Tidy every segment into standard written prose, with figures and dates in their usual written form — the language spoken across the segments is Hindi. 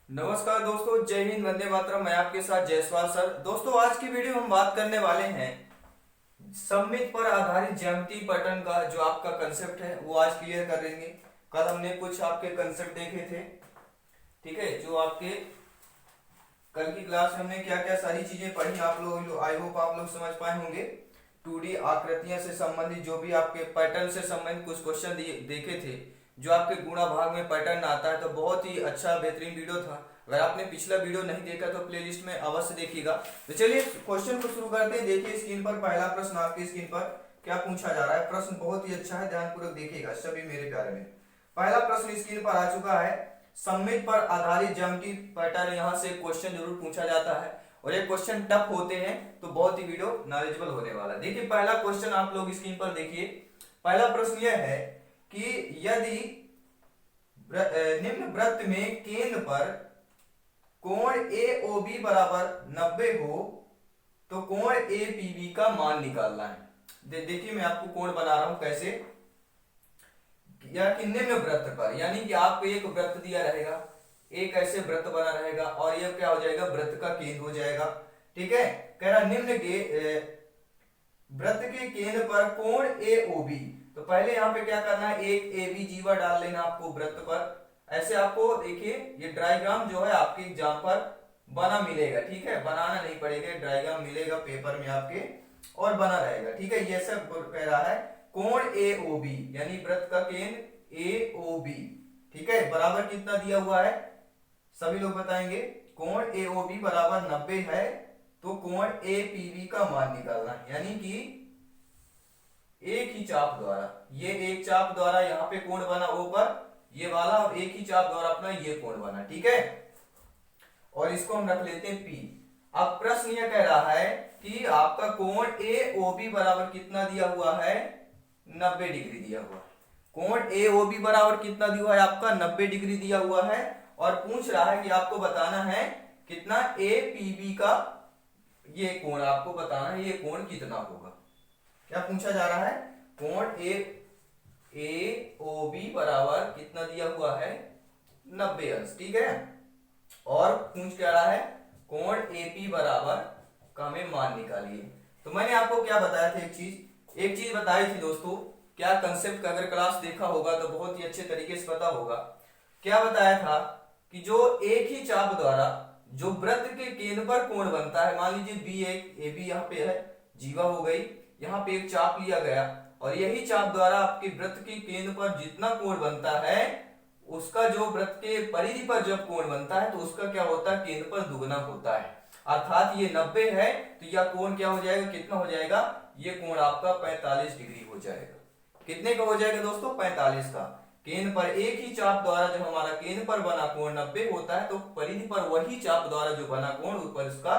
नमस्कार दोस्तों, जय हिंद, वंदे मातरम। मैं आपके साथ जयसवाल सर। दोस्तों, आज की वीडियो में हम बात करने वाले हैं सममित पर आधारित ज्यामितीय पैटर्न का जो आपका कंसेप्ट है वो आज क्लियर कर लेंगे। कल हमने कुछ आपके कंसेप्ट देखे थे, ठीक है। जो आपके कल की क्लास में हमने क्या क्या सारी चीजें पढ़ी, आप लोग आई होप आप लोग समझ पाए होंगे। 2D आकृतियां से संबंधित जो भी आपके पैटर्न से संबंधित कुछ क्वेश्चन देखे थे, जो आपके गुणा भाग में पैटर्न आता है, तो बहुत ही अच्छा बेहतरीन वीडियो था। अगर आपने पिछला वीडियो नहीं देखा तो प्लेलिस्ट में अवश्य देखिएगा। तो चलिए क्वेश्चन को शुरू करते हैं। देखिए स्क्रीन पर पहला प्रश्न आपकी स्क्रीन पर क्या पूछा जा रहा है। प्रश्न बहुत ही अच्छा है, ध्यानपूर्वक देखिएगा सभी मेरे प्यारे में। पहला प्रश्न स्क्रीन पर आ चुका है। सममित पर आधारित ज्यामितीय पैटर्न, यहाँ से क्वेश्चन जरूर पूछा जाता है और ये क्वेश्चन टफ होते हैं, तो बहुत ही वीडियो नॉलेजेबल होने वाला है। देखिए पहला क्वेश्चन आप लोग स्क्रीन पर देखिए। पहला प्रश्न यह है कि यदि निम्न वृत्त में केंद्र पर कोण ए ओ बी बराबर 90 हो तो कोण ए पी बी का मान निकालना है। देखिए मैं आपको कोण बना रहा हूं कैसे, या कि निम्न वृत्त पर, यानी कि आपको एक वृत्त दिया रहेगा, एक ऐसे वृत्त बना रहेगा और यह क्या हो जाएगा, वृत्त का केंद्र हो जाएगा। ठीक है, कह रहा निम्न के वृत्त के केंद्र पर कोण ए ओ बी। तो पहले यहाँ पे क्या करना है, एक ए बी जीवा डाल लेना आपको वृत्त पर। ऐसे आपको देखिए ये डायग्राम जो है आपके एग्जाम पर बना मिलेगा, ठीक है, बनाना नहीं पड़ेगा, डायग्राम मिलेगा पेपर में आपके और बना रहेगा। ठीक है, ये सब कह रहा है कोण ए ओ बी, यानी वृत्त का केंद्र ए ओ बी, ठीक है, बराबर कितना दिया हुआ है, सभी लोग बताएंगे। कोण ए ओ बी बराबर 90 है, तो कोण ए पी बी का मान निकालना है, यानी कि एक ही चाप द्वारा, ये एक चाप द्वारा यहाँ पे कोण बना ओ पर, ये वाला, और एक ही चाप द्वारा अपना ये कोण बना, ठीक है, और इसको हम रख लेते हैं पी। अब प्रश्न यह कह रहा है कि आपका कोण ए ओ बी बराबर कितना दिया हुआ है, 90 डिग्री दिया हुआ है। कोण ए ओ बी बराबर कितना दिया हुआ है आपका, 90 डिग्री दिया हुआ है, और पूछ रहा है कि आपको बताना है कितना ए पी बी का ये कोण आपको बताना है, ये कोण कितना होगा। क्या पूछा जा रहा है, कोण ए ओ बी बराबर कितना दिया हुआ है, 90 अंश, ठीक है, और पूछ क्या रहा है, कोण ए पी बराबर का हमें मान निकालिए। तो मैंने आपको क्या बताया था, एक चीज बताई थी दोस्तों, क्या कंसेप्ट का अगर क्लास देखा होगा तो बहुत ही अच्छे तरीके से पता होगा। क्या बताया था कि जो एक ही चाप द्वारा जो वृत्त के केंद्र पर कोण बनता है, मान लीजिए बी एक ए बी यहाँ पे है, जीवा हो गई, यहाँ पे एक चाप लिया गया और यही चाप द्वारा आपके वृत्त के केंद्र पर जितना कोण बनता है, उसका जो वृत्त के परिधि पर जब कोण बनता है तो उसका क्या होता है, केंद्र पर दुगना होता है। अर्थात ये 90 है तो यह कोण क्या हो जाएगा, कितना हो जाएगा, ये कोण आपका 45 डिग्री हो जाएगा। कितने का हो जाएगा दोस्तों, 45 का। केंद्र पर एक ही चाप द्वारा जब हमारा केंद्र पर बना कोण 90 होता है, तो परिधि पर वही चाप द्वारा जो बना कोण ऊपर उसका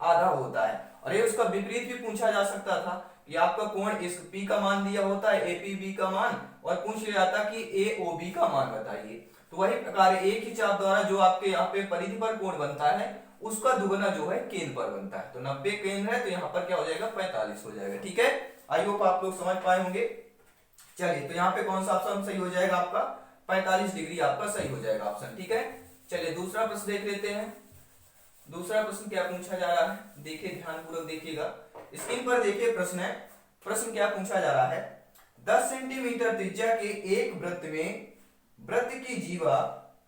आधा होता है। और ये उसका विपरीत भी पूछा जा सकता था कि आपका कोण इस P का मान दिया होता है, APB का मान, और पूछ लिया जाता कि AOB का मान बताइए। तो वही प्रकार एक ही चाप द्वारा जो आपके यहाँ पे परिधि पर कोण बनता है, उसका दुगना जो है केंद्र पर बनता है। तो 90 केंद्र है तो यहाँ पर क्या हो जाएगा, 45 हो जाएगा। ठीक है, आई होप आप लोग समझ पाए होंगे। चलिए, तो यहाँ पे कौन सा ऑप्शन सही हो जाएगा आपका, 45 डिग्री आपका सही हो जाएगा ऑप्शन। ठीक है, चलिए दूसरा प्रश्न देख लेते हैं। दूसरा प्रश्न क्या पूछा जा रहा है, देखिए ध्यानपूर्वक देखिएगा। स्क्रीन पर देखिए प्रश्न है। प्रश्न क्या पूछा जा रहा है, 10 सेंटीमीटर त्रिज्या के एक वृत्त में वृत्त की जीवा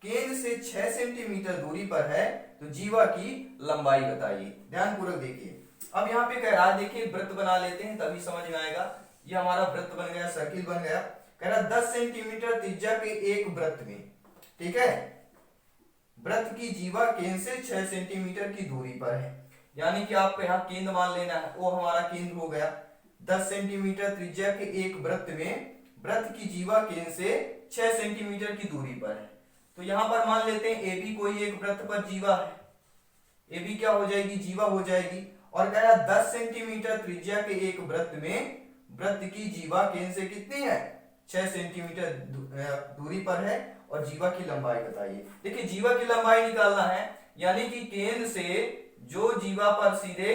केंद्र से 6 सेंटीमीटर दूरी पर है, तो जीवा की लंबाई बताइए। ध्यानपूर्वक देखिए। अब यहाँ पे कह रहा है, देखिए वृत्त बना लेते हैं तभी समझ में आएगा। ये हमारा वृत्त बन गया, सर्किल बन गया। कह रहा 10 सेंटीमीटर त्रिज्या के एक वृत्त में, ठीक है, वृत्त की जीवा केंद्र से 6 सेंटीमीटर की दूरी पर है, यानी कि आपको यहाँ केंद्र मान लेना है, वो हमारा केंद्र हो गया। 10 सेंटीमीटर त्रिज्या के एक वृत्त में वृत्त की जीवा केंद्र से 6 सेंटीमीटर की दूरी पर है। तो यहां पर मान लेते हैं AB कोई एक वृत्त पर जीवा है, AB क्या हो जाएगी, जीवा हो जाएगी। और कह रहा 10 सेंटीमीटर त्रिज्या के एक वृत्त में वृत्त की जीवा केंद्र से कितनी है, 6 सेंटीमीटर दूरी पर है, और जीवा की लंबाई बताइए। देखिए जीवा की लंबाई निकालना है, यानी कि केंद्र से जो जीवा पर सीधे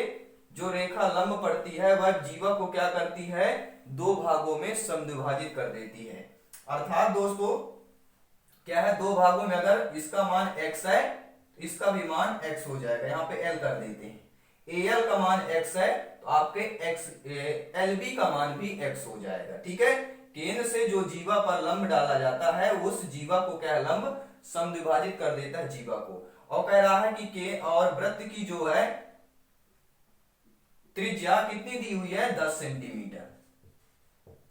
जो रेखा लंब पड़ती है वह जीवा को क्या करती है, दो भागों में समद्विभाजित कर देती है। अर्थात दोस्तों क्या है, दो भागों में अगर इसका मान x है तो इसका भी मान x हो जाएगा। यहाँ पे l कर देते हैं, AL का मान x है तो आपके LB का मान भी x हो जाएगा। ठीक है, केंद्र से जो जीवा पर लंब डाला जाता है उस जीवा को क्या है, लंब समद्विभाजित कर देता है जीवा को। और कह रहा है कि के और वृत्त की जो है त्रिज्या कितनी दी हुई है, 10 सेंटीमीटर।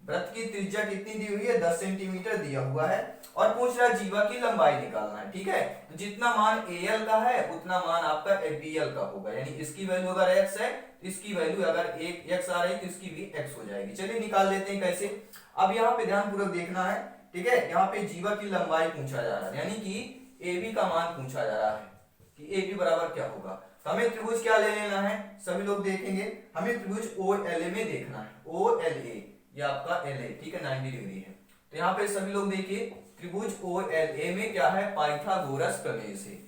वृत्त की त्रिज्या कितनी दी हुई है, 10 सेंटीमीटर दिया हुआ है और पूछ रहा है जीवा की लंबाई निकालना है। ठीक है, तो जितना मान AL का है उतना मान आपका BL का होगा, यानी इसकी वैल्यू अगर x है तो इसकी वैल्यू अगर एक x आ रही है तो इसकी भी x हो जाएगी। चलिए निकाल लेते हैं कैसे। अब यहाँ पे ध्यान पूर्वक देखना है। ठीक है, यहाँ पे जीवा की लंबाई पूछा जा रहा है, यानी कि AB का मान पूछा जा रहा है कि AB बराबर क्या होगा। तो हमें त्रिभुज क्या ले लेना है, सभी लोग देखेंगे, हमें त्रिभुज OLA में देखना है। OLA ये आपका LA, ठीक है, 90 डिग्री है। तो यहाँ पे सभी लोग देखिए, त्रिभुज OLA में क्या है, पाइथागोरस प्रमेय से।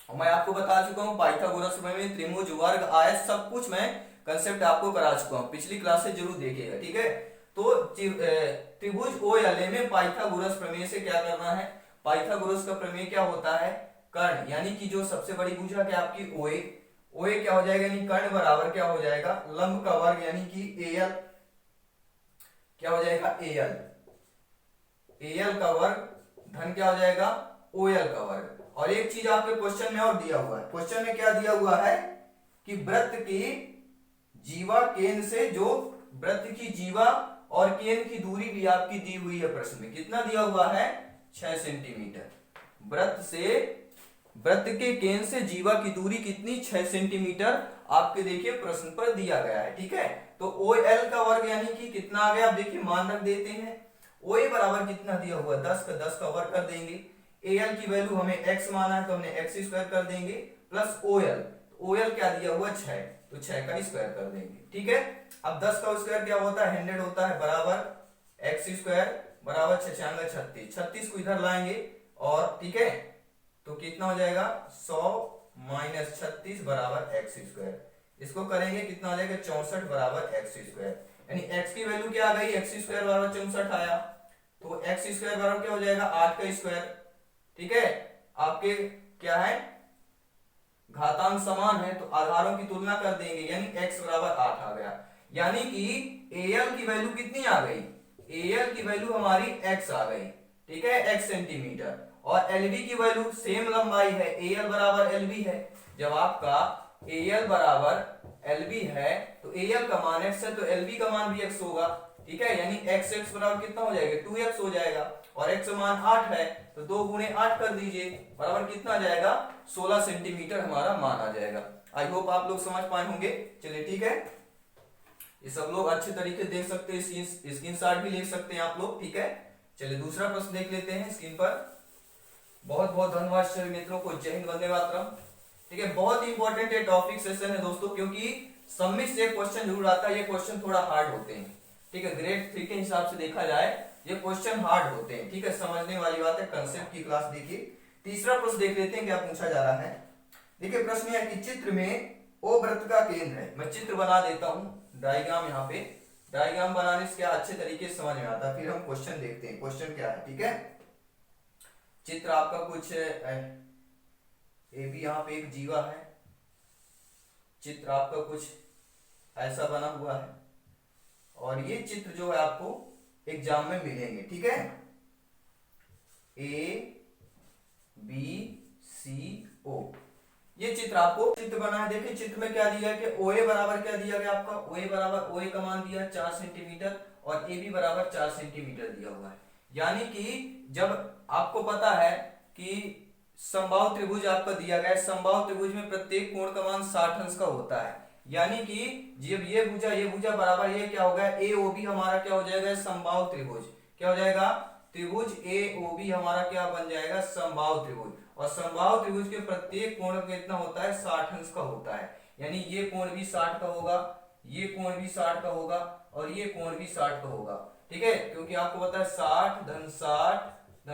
और मैं आपको बता चुका हूँ पाइथागोरस प्रमेय में त्रिभुज, वर्ग, आयत सब कुछ मैं कंसेप्ट आपको करा चुका हूँ, पिछली क्लास से जरूर देखिएगा। ठीक है, तो त्रिभुज OLA में पाइथागोरस प्रमेय से क्या करना है, पाइथागोरस का प्रमेय क्या होता है, कर्ण, यानी कि जो सबसे बड़ी भुजा क्या आपकी OA क्या हो जाएगा, यानी कर्ण बराबर क्या हो जाएगा, लंब का वर्ग यानी कि AL क्या हो जाएगा, AL का वर्ग धन क्या हो जाएगा, OL का वर्ग। और एक चीज आपके क्वेश्चन में और दिया हुआ है, क्वेश्चन में क्या दिया हुआ है कि वृत्त की जीवा केंद्र से, जो वृत्त की जीवा और केंद्र की दूरी भी आपकी दी हुई है प्रश्न में, कितना दिया हुआ है, 6 सेंटीमीटर। वृत्त के केंद्र से जीवा की दूरी कितनी, 6 सेंटीमीटर आपके देखिए प्रश्न पर दिया गया है। ठीक है, तो OL का वर्ग यानी कि कितना आ गया, आप देखिए मान रख देते हैं। OA बराबर कितना दिया हुआ, 10 का 10 का वर्ग कर देंगे। AL की वैल्यू हमें x माना है तो हमने x स्क्वायर कर देंगे, प्लस OL, तो OL क्या दिया हुआ 6, तो 6 का स्क्वायर कर देंगे। ठीक है, अब 10 का स्क्वायर क्या होता है, 100 होता है, बराबर x स्क्वायर बराबर 6 36, 36 को इधर लाएंगे और ठीक है तो कितना हो जाएगा, 100 माइनस 36 बराबर x स्क्वायर। इसको करेंगे कितना आ जाएगा, 64 बराबर x स्क्वायर, यानी x की वैल्यू क्या आ गई, x स्क्वायर बराबर 64 आया, तो x स्क्वायर बराबर क्या हो जाएगा, 8 का स्क्वायर। ठीक है, आपके क्या है, घातांक समान है तो आधारों की तुलना कर देंगे, यानी x बराबर 8 आ गया, यानी कि AL की वैल्यू कितनी आ गई, AL की वैल्यू हमारी x आ गई। ठीक है, x सेंटीमीटर, और LB की वैल्यू सेम लंबाई है, AL बराबर LB है। जब आपका AL बराबर LB है तो AL का मान x है तो LB का मान भी x होगा। ठीक है, यानी x बराबर कितना हो जाएगा, 2x हो जाएगा, और x का मान 8 है तो 2 गुणे 8 कर दीजिए, बराबर कितना आ जाएगा, 16 सेंटीमीटर हमारा मान आ जाएगा। आई होप आप लोग समझ पाए होंगे। चलिए ठीक है, ये सब लोग अच्छे तरीके से देख सकते हैं, स्क्रीनशॉट भी ले सकते हैं आप लोग। ठीक है, चलिए दूसरा प्रश्न देख लेते हैं स्क्रीन पर। बहुत बहुत धन्यवाद सभी मित्रों को, जय हिंद, वंदे मातरम। ठीक है, बहुत ही इंपॉर्टेंट ये टॉपिक सेशन है दोस्तों, क्योंकि सबमिट से क्वेश्चन जरूर आता है, ये क्वेश्चन थोड़ा हार्ड होते हैं। ठीक है, ग्रेड 3 के हिसाब से देखा जाए ये क्वेश्चन हार्ड होते हैं। ठीक है, समझने वाली बात है, कंसेप्ट की क्लास देखिए। तीसरा प्रश्न देख लेते हैं क्या पूछा जा रहा है। देखिए प्रश्न है कि चित्र में O वृत्त का केंद्र है, मैं चित्र बना देता हूं, डायग्राम, यहाँ पे डायग्राम बनाने से क्या अच्छे तरीके से समझ में आता है, फिर हम क्वेश्चन देखते हैं क्वेश्चन क्या है। ठीक है, चित्र आपका कुछ AB, यहाँ पे एक जीवा है, चित्र आपका कुछ ऐसा बना हुआ है, और ये चित्र जो है आपको एग्जाम में मिलेंगे। ठीक है, ABCO ये चित्र आपको चित्र बना है। देखिए चित्र में क्या दिया है कि OA बराबर क्या दिया गया आपका, OA बराबर OA का मान दिया 4 सेंटीमीटर और AB बराबर 4 सेंटीमीटर दिया हुआ है। यानी कि जब आपको पता है कि समबाहु त्रिभुज आपका दिया गया है, समबाहु त्रिभुज में प्रत्येक कोण का मान 60 अंश का होता है, यानी कि जब ये भुजा बराबर ये क्या होगा, AOB हमारा क्या हो जाएगा, समबाहु त्रिभुज क्या हो जाएगा, त्रिभुज AOB हमारा क्या बन जाएगा, समबाहु त्रिभुज। और समबाहु त्रिभुज के प्रत्येक कोण कितना होता है, 60 अंश का होता है, यानी ये कोण भी 60 का होगा, ये कोण भी 60 का होगा, और ये कोण भी 60 का होगा। ठीक है, क्योंकि आपको पता है 60 धन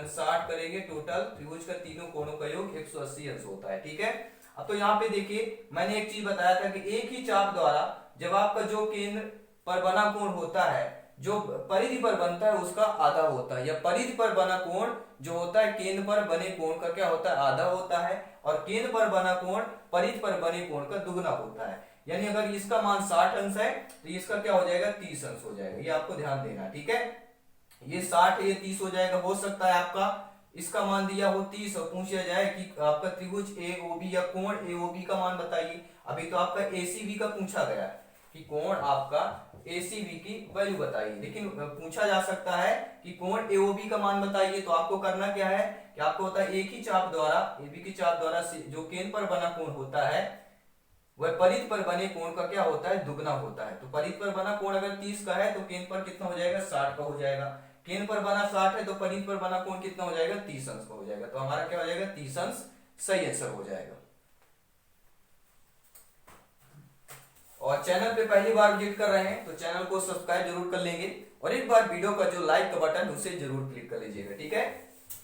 60 करेंगे, टोटल त्रिभुज का तीनों कोणों का योग 180 अंश होता है। ठीक है, अब तो यहाँ पे देखिए मैंने एक चीज बताया था कि एक ही चाप द्वारा जब आपका जो केंद्र पर बना कोण होता है, जो परिधि पर बनता है उसका आधा होता है, या परिधि पर बना कोण जो होता है केंद्र पर बने कोण का क्या होता है, आधा होता है, और केंद्र पर बना कोण परिध पर बने कोण का दुगना होता है। यानी अगर इसका मान 60 अंश है तो इसका क्या हो जाएगा, 30 अंश हो जाएगा। ये आपको ध्यान देना, ठीक है। ये 60 ये 30 हो जाएगा। हो सकता है आपका इसका मान दिया हो 30 और पूछा जाए कि आपका त्रिभुज एओबी या कोण एओबी का मान बताइए। अभी तो आपका एसीबी का पूछा गया है कि कोण आपका एसीबी की वैल्यू बताइए, लेकिन पूछा जा सकता है कि कोण एओबी का मान बताइए। तो आपको करना क्या है कि आपको होता है एक ही चाप द्वारा, एबी की चाप द्वारा जो केंद्र पर बना कोण होता है वह परिध पर बने कोण का क्या होता है, दुगना होता है। तो परिध पर बना कोण अगर 30 का है तो केंद्र पर कितना हो जाएगा, 60 का हो जाएगा। केंद्र पर बना 60 है तो परिध पर बना कोण कितना हो जाएगा, 30 अंश का हो जाएगा। तो हमारा क्या हो जाएगा, 30 अंश सही आंसर हो जाएगा। और चैनल पे पहली बार विजिट कर रहे हैं तो चैनल को सब्सक्राइब जरूर कर लेंगे, और एक बार वीडियो का जो लाइक का बटन उसे जरूर क्लिक कर लीजिएगा, ठीक है।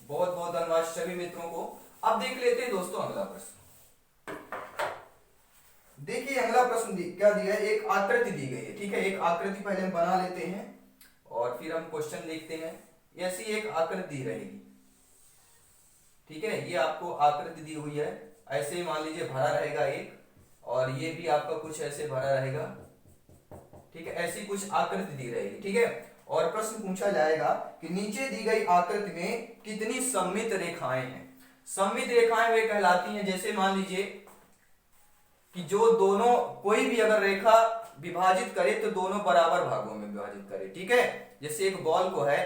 बहुत बहुत धन्यवाद सभी मित्रों को। अब देख लेते हैं दोस्तों अगला प्रश्न। देखिए अगला प्रश्न क्या दिया है, एक आकृति दी गई है, ठीक है। एक आकृति पहले हम बना लेते हैं और फिर हम क्वेश्चन देखते हैं। ऐसी एक आकृति दी रहेगी, ठीक है। ये आपको आकृति दी हुई है, ऐसे मान लीजिए भरा रहेगा एक, और ये भी आपका कुछ ऐसे भरा रहेगा, ठीक है। ऐसी कुछ आकृति दी रहेगी, ठीक है। और प्रश्न पूछा जाएगा कि नीचे दी गई आकृति में कितनी सममित रेखाएं हैं। सममित रेखाएं वे कहलाती हैं, जैसे मान लीजिए कि जो दोनों कोई भी अगर रेखा विभाजित करे तो दोनों बराबर भागों में विभाजित करे, ठीक है। जैसे एक बॉल को है,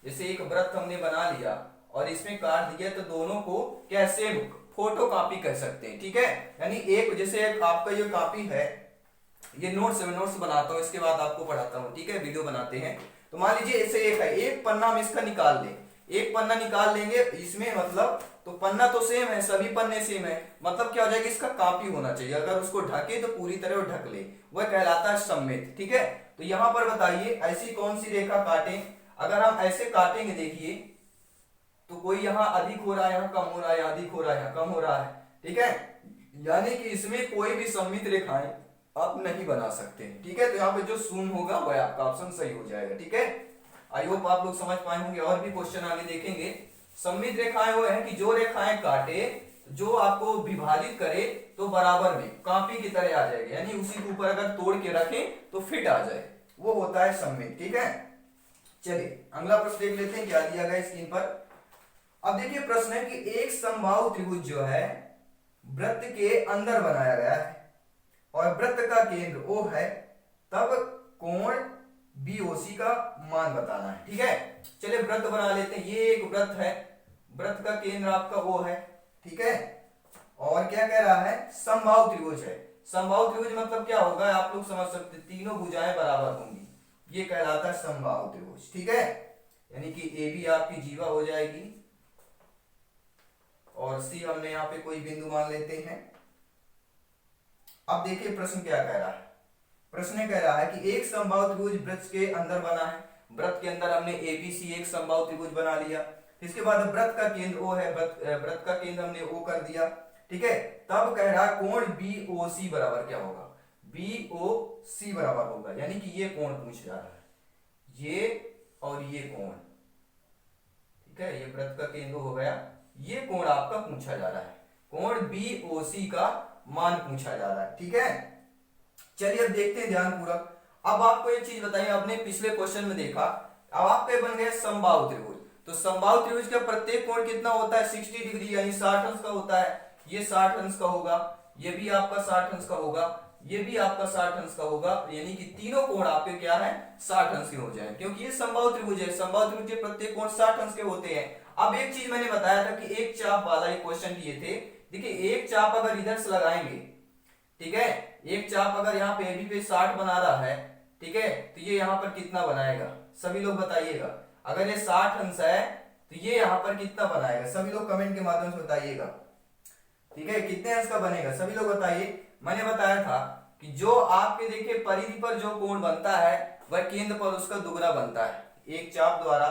जैसे एक वृत्त हमने बना लिया और इसमें काट दिया, तो दोनों को क्या सेम फोटो कॉपी कर सकते हैं, ठीक है। यानी एक जैसे एक आपका ये कॉपी है, ये नोट्स बनाता हूं, इसके बाद आपको पढ़ाता हूं, ठीक है। वीडियो बनाते हैं तो मान लीजिए ऐसे एक है, एक पन्ना हम इसका निकाल लें, एक पन्ना निकाल लेंगे इसमें, मतलब तो पन्ना तो सेम है, सभी पन्ने सेम है, मतलब क्या हो जाएगा, इसका कॉपी होना चाहिए। अगर उसको ढके तो पूरी तरह ढक ले, वह कहलाता है सममित, ठीक है। तो यहां पर बताइए ऐसी कौन सी रेखा काटें। अगर हम ऐसे काटेंगे देखिए तो कोई यहाँ अधिक हो रहा है, यहाँ कम हो रहा है, यहाँ अधिक हो रहा है, यहाँ कम हो रहा है, ठीक है। यानी कि इसमें कोई भी सममित रेखाएं आप नहीं बना सकते, ठीक है। तो यहाँ पे जो शून्य होगा वह आपका ऑप्शन सही हो जाएगा, ठीक है। आई होप आप लोग समझ पाए होंगे। और भी क्वेश्चन आगे देखेंगे। सममित रेखाएं वो है कि जो रेखाएं काटे, जो आपको विभाजित करे तो बराबर में कॉपी की तरह आ जाएगी, यानी उसी के ऊपर अगर तोड़ के रखें तो फिट आ जाए, वो होता है सममित, ठीक है। चलिए अगला प्रश्न देख लेते हैं क्या दिया गया स्क्रीन पर। अब देखिए प्रश्न है कि एक समबाहु त्रिभुज जो है वृत्त के अंदर बनाया गया है और वृत्त का केंद्र O है, तब कोण BOC का मान बताना है, ठीक है। चलिए वृत्त बना लेते हैं। ये एक वृत्त है, वृत्त का केंद्र आपका O है, ठीक है। और क्या कह रहा है, समबाहु त्रिभुज है। समबाहु त्रिभुज मतलब क्या होगा, आप लोग समझ सकते हैं, तीनों भुजाएं बराबर होंगी, ये कहलाता है समबाहु त्रिभुज, ठीक है। यानी कि AB आपकी जीवा हो जाएगी और C हमने यहाँ पे कोई बिंदु मान लेते हैं। अब देखिए प्रश्न क्या कह रहा है। प्रश्न कह रहा है कि एक समबाहु त्रिभुज वृत्त के अंदर बना है, वृत्त के अंदर हमने ABC एक समबाहु त्रिभुज बना लिया। इसके बाद वृत्त का केंद्र O है, वृत्त का केंद्र हमने O कर दिया, ठीक है। तब कह रहा है कोण BOC बराबर क्या होगा, BOC बराबर होगा, यानी कि ये कोण पूछ रहा है, ये और ये कोण, ठीक है। ये वृत्त का केंद्र हो गया, ये कोण आपका पूछा जा रहा है, कोण BOC का मान पूछा जा रहा है, ठीक है। चलिए अब देखते हैं ध्यान पूर्वक। अब आपको एक चीज बताइए, आपने पिछले क्वेश्चन में देखा, अब आपके बन गए समबाहु त्रिभुज। तो समबाहु त्रिभुज का प्रत्येक कोण कितना होता है, 60 डिग्री, यानी 60 अंश का होता है। ये 60 अंश का होगा, ये भी आपका 60 अंश का होगा, ये भी आपका 60 अंश का होगा, यानी कि तीनों कोण आपके क्या है, 60 अंश के हो जाए, क्योंकि ये समबाहु त्रिभुज है। समबाहु त्रिभुज के प्रत्येक कोण 60 अंश के होते हैं। अब एक चीज मैंने बताया था कि एक चाप वाला ये क्वेश्चन किए थे। देखिए एक चाप अगर इधर से लगाएंगे, ठीक है, एक चाप अगर यहाँ पे AB पे 60 बना रहा है, ठीक है, तो ये यहाँ पर कितना बनाएगा, सभी लोग बताइएगा। अगर ये 60 अंश है तो ये यहाँ पर कितना बनाएगा, सभी लोग कमेंट के माध्यम से बताइएगा, ठीक है। कितने अंश का बनेगा, सभी लोग बताइए। मैंने बताया था कि जो आपके देखिए परिधि पर जो कोण बनता है वह केंद्र पर उसका दुगना बनता है। एक चाप द्वारा,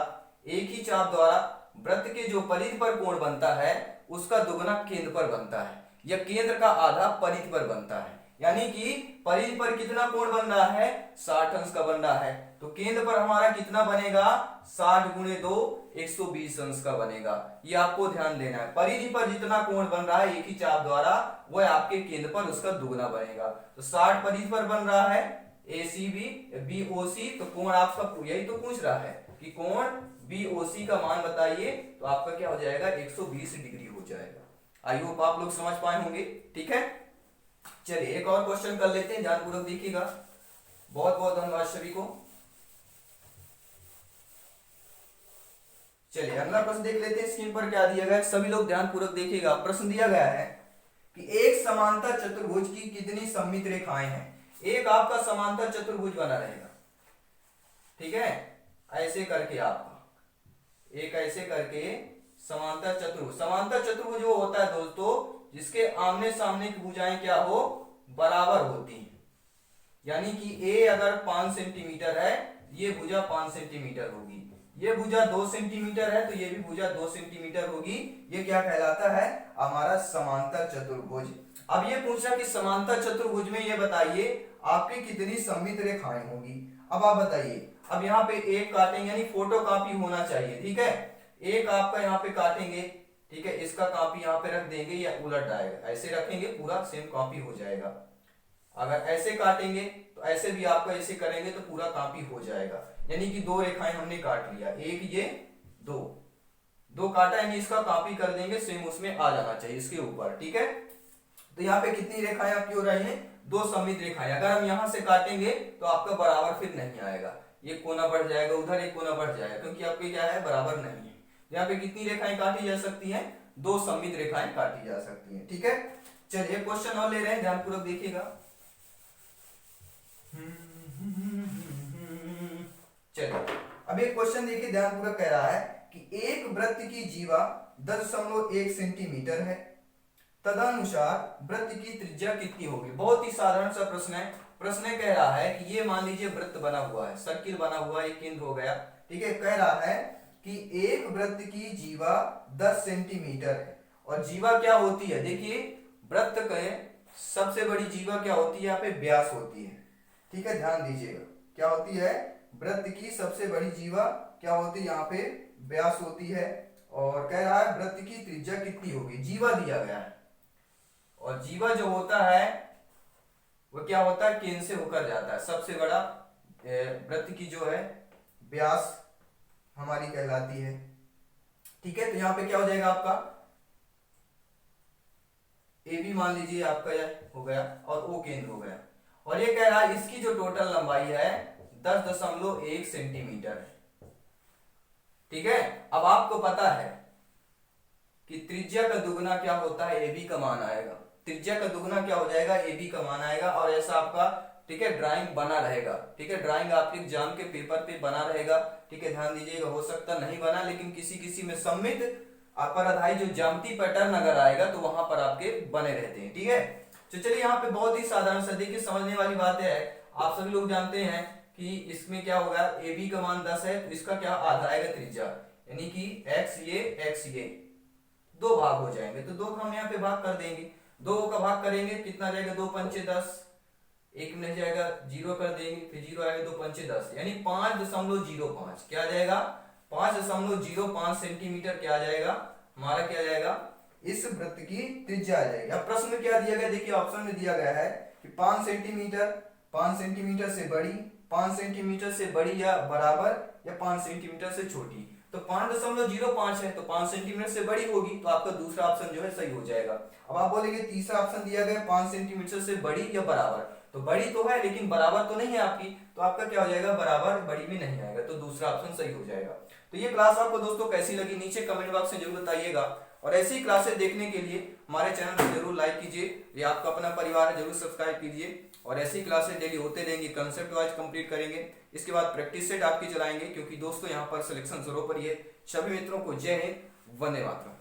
एक ही चाप द्वारा वृत्त के जो परिधि पर कोण बनता है उसका दुगना केंद्र पर बनता है, या केंद्र का आधा परिधि पर बनता है। यानी कि परिधि पर कितना कोण बन रहा है, 60 अंश का बन रहा है। तो केंद्र पर हमारा कितना बनेगा, 60 गुणे 2 120 अंश का बनेगा। ये आपको ध्यान देना है, परिधि पर जितना कोण बन रहा है एक ही चाप द्वारा, वह आपके केंद्र पर उसका दुगना बनेगा। तो 60 परिधि पर बन रहा है ACB BOC, तो कोण आपका यही तो पूछ रहा है कि कोण BOC का मान बताइए, तो आपका क्या हो जाएगा, 120 डिग्री हो जाएगा। आई होप आप लोग समझ पाए होंगे। ठीक है, चलिए एक और क्वेश्चन कर लेते हैं, ध्यानपूर्वक देखिएगा। बहुत बहुत धन्यवाद सभी को। चलिए अगला प्रश्न देख लेते हैं, स्क्रीन पर क्या दिया गया है, सभी लोग ध्यानपूर्वक देखिएगा। प्रश्न दिया गया है कि एक समांतर चतुर्भुज की कितनी सममित रेखाएं हैं। एक आपका समांतर चतुर्भुज बना रहेगा, ठीक है, ऐसे करके आपका एक ऐसे करके समांतर चतुर्भुज। समांतर चतुर्भुज वो होता है दोस्तों जिसके आमने सामने की भुजाएं क्या हो, बराबर होती हैं। यानी कि A अगर 5 सेंटीमीटर है, ये भुजा 5 सेंटीमीटर होगी, ये भुजा 2 सेंटीमीटर है, तो ये भी भुजा 2 सेंटीमीटर होगी। ये क्या कहलाता है, हमारा समांतर चतुर्भुज। अब ये पूछा कि समांतर चतुर्भुज में ये बताइए आपकी कितनी सममित रेखाएं होंगी। अब आप बताइए, अब यहाँ पे एक काटेंगे, यानी फोटो कॉपी होना चाहिए, ठीक है। एक आपका यहाँ पे काटेंगे, ठीक है, इसका कॉपी यहाँ पे रख देंगे या उलट जाएगा, ऐसे रखेंगे पूरा सेम कॉपी हो जाएगा। अगर ऐसे काटेंगे तो ऐसे भी आपका ऐसे करेंगे तो पूरा कॉपी हो जाएगा। यानी कि 2 रेखाएं हमने काट लिया, एक ये दो काटा, यानी इसका कॉपी कर देंगे, सेम उसमें आ जाना चाहिए इसके ऊपर, ठीक है। तो यहाँ पे कितनी रेखाएं आपकी हो रही हैं, 2 सममित रेखाएं। अगर हम यहां से काटेंगे तो आपका बराबर फिर नहीं आएगा, ये कोना बढ़ जाएगा उधर, एक कोना बढ़ जाएगा, क्योंकि आपके क्या है, बराबर नहीं है। यहाँ पे कितनी रेखाएं काटी जा सकती हैं, 2 सममित रेखाएं काटी जा सकती हैं, ठीक है। चलिए क्वेश्चन और ले रहे हैं, ध्यानपूर्वक देखिएगा। चलिए अब एक क्वेश्चन देखिए, ध्यानपूर्वक कह रहा है कि एक वृत्त की जीवा 10.1 सेंटीमीटर है, तदनुसार वृत्त की त्रिज्या कितनी होगी। बहुत ही साधारण सा प्रश्न है। प्रश्न कह रहा है कि ये मान लीजिए वृत्त बना हुआ है, सर्किल बना हुआ है, एक केंद्र हो गया, ठीक है। कह रहा है कि एक वृत्त की जीवा 10 सेंटीमीटर है, और जीवा क्या होती है, देखिए वृत्त के सबसे बड़ी जीवा क्या होती है, यहाँ पे व्यास होती है, ठीक है, ध्यान दीजिएगा। क्या होती है, वृत्त की सबसे बड़ी जीवा क्या होती है, यहाँ पे व्यास होती है। और कह रहा है वृत्त की त्रिज्या कितनी होगी, जीवा दिया गया है, और जीवा जो होता है वो क्या होता है, केंद्र से होकर जाता है। सबसे बड़ा वृत्त की जो है व्यास हमारी कहलाती है, ठीक है। तो यहाँ पे क्या हो जाएगा आपका, ए बी मान लीजिए आपका यह हो गया, और ओ केंद्र हो गया। और ये कह रहा है इसकी जो टोटल लंबाई है 10.1 सेंटीमीटर है, ठीक है। अब आपको पता है कि त्रिज्या का दुगना क्या होता है, ए बी का मान आएगा। त्रिज्या का दुगना क्या हो जाएगा, ए बी का मान आएगा। और ऐसा आपका, ठीक है, ड्राइंग बना रहेगा, ठीक है, ड्राइंग आपके एग्जाम के पेपर पे बना रहेगा, ठीक है, ध्यान दीजिएगा। हो सकता नहीं बना, लेकिन किसी किसी में सममित पर आधारित जो ज्यामिति पैटर्न अगर आएगा तो वहां पर आपके बने रहते हैं, ठीक है। तो चलिए यहाँ पे बहुत ही साधारण सा देखिए, समझने वाली बात है। आप सभी लोग जानते हैं कि इसमें क्या होगा, ए बी का मान 10 है, तो इसका क्या आधा आएगा त्रिज्या, यानी कि एक्स ये 2 भाग हो जाएंगे। तो 2 का हम यहाँ पे भाग कर देंगे, 2 का भाग करेंगे, कितना जाएगा, 2 पंचे 10, एक में जाएगा 0 कर देंगे, फिर 0 आएगा, 2 पंचे 10, यानी 5.05 क्या आ जाएगा, 5.05 सेंटीमीटर क्या आ जाएगा, हमारा क्या आ जाएगा, इस वृत्त की त्रिज्या आ जाएगी। अब प्रश्न में क्या दिया गया, देखिए ऑप्शन में दिया गया है कि 5 सेंटीमीटर से बड़ी, 5 सेंटीमीटर से बड़ी या बराबर, या 5 सेंटीमीटर से छोटी। तो 5.05 है, तो 5 सेंटीमीटर से बड़ी होगी, तो आपका दूसरा ऑप्शन जो है सही हो जाएगा। अब आप बोलेंगे तीसरा ऑप्शन दिया गया 5 सेंटीमीटर से बड़ी या बराबर, तो बड़ी तो है लेकिन बराबर तो नहीं है आपकी, तो आपका क्या हो जाएगा, बराबर बड़ी में नहीं आएगा, तो दूसरा ऑप्शन सही हो जाएगा। तो ये क्लास आपको दोस्तों कैसी लगी, नीचे कमेंट बॉक्स में जरूर बताइएगा। और ऐसी क्लासेस देखने के लिए हमारे चैनल को जरूर लाइक कीजिए, ये आपका अपना परिवार है, जरूर सब्सक्राइब कीजिए। और ऐसी क्लासेस डेली होते रहेंगे, कंसेप्ट वाइज कंप्लीट करेंगे, इसके बाद प्रैक्टिस सेट आपकी चलाएंगे, क्योंकि दोस्तों यहाँ पर सिलेक्शन जोरों पर ही है। सभी मित्रों को जय हिंद, वंदे मातरम।